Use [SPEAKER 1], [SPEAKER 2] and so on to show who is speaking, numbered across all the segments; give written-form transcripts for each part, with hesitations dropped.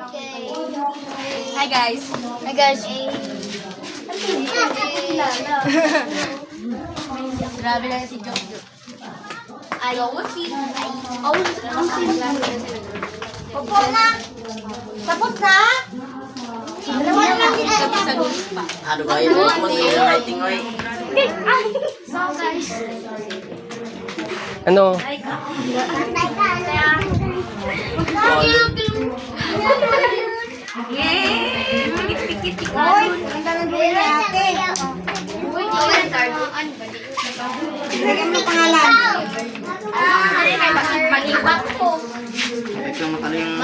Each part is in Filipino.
[SPEAKER 1] Hi guys.
[SPEAKER 2] Hi guys.
[SPEAKER 1] Grabe lang si Jojo.
[SPEAKER 2] Ayaw mo si. Opo na. Tapos na? Dalawa lang din.
[SPEAKER 1] Sa gulis pa.
[SPEAKER 3] Ano ba yun? Mag-iing lighting oy.
[SPEAKER 2] So guys.
[SPEAKER 4] Ano?
[SPEAKER 1] Yay! Pikit-pikit
[SPEAKER 2] Hoy, ang dalang duwi ni ate. Lagyan mo pangalan.
[SPEAKER 1] Mag-ibak po.
[SPEAKER 3] Ito lang makala yung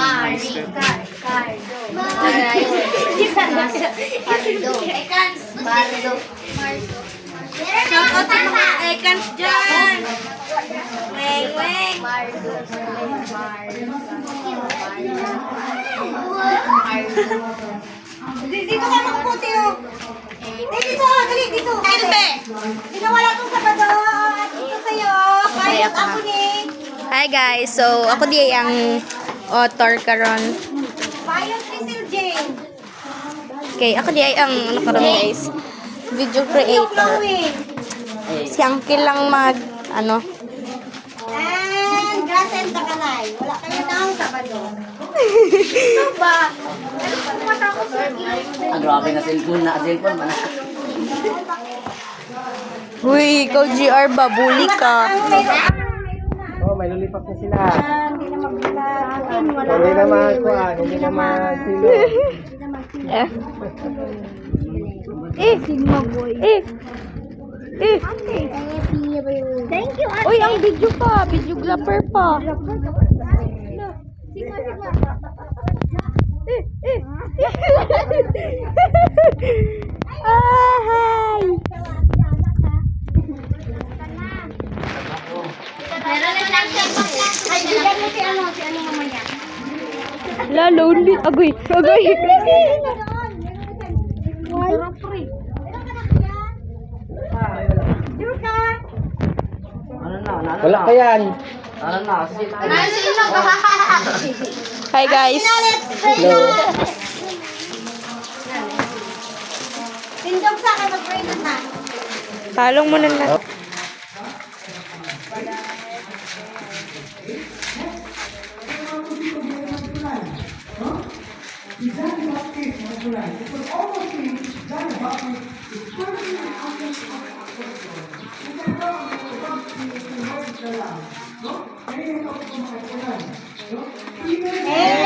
[SPEAKER 2] Bardo.
[SPEAKER 1] Shout out sa mga Ekans dyan. Weng, weng.
[SPEAKER 2] Dito ka makuputi oh. Dito, dali dito.
[SPEAKER 1] Silbe.
[SPEAKER 2] Dinawala tong Sabado. At ito sa'yo. Kahit ako ni.
[SPEAKER 1] Hi guys. So, ako di ang author karon.
[SPEAKER 2] Bayon Cecil Jane.
[SPEAKER 1] Okay, ako di ay ang ano karon guys. Video creator.
[SPEAKER 2] Chloe.
[SPEAKER 1] Si Uncle lang mag ano.
[SPEAKER 2] And Grass and Takalay. Wala kayo ng Sabado. Ito ba? Ano pa matakot sa
[SPEAKER 3] Ah, grabe na cellphone na. Cellphone man na.
[SPEAKER 1] Uy, ikaw GR ba? Bully ka.
[SPEAKER 4] Oh, may lulipap na sila.
[SPEAKER 2] Hindi na magbulat. Wala.
[SPEAKER 4] Hindi na magkuhan, hindi na magsilo.
[SPEAKER 1] Eh. Eh.
[SPEAKER 2] Thank you, ate.
[SPEAKER 1] Uy, ang video pa. Videographer pa. Ah, hi.
[SPEAKER 2] Meron na lang siya. Ay, bigyan mo si ano mamaya.
[SPEAKER 1] La, lonely. Agoy. Agoy.
[SPEAKER 2] Why?
[SPEAKER 3] Ano na? Ano
[SPEAKER 4] Wala
[SPEAKER 3] na?
[SPEAKER 4] pa yan.
[SPEAKER 3] Ano na?
[SPEAKER 1] Hi guys.
[SPEAKER 4] Hello.
[SPEAKER 2] Tindog sa akin, mag-pray na.
[SPEAKER 1] Talong mo na na.
[SPEAKER 2] Eh,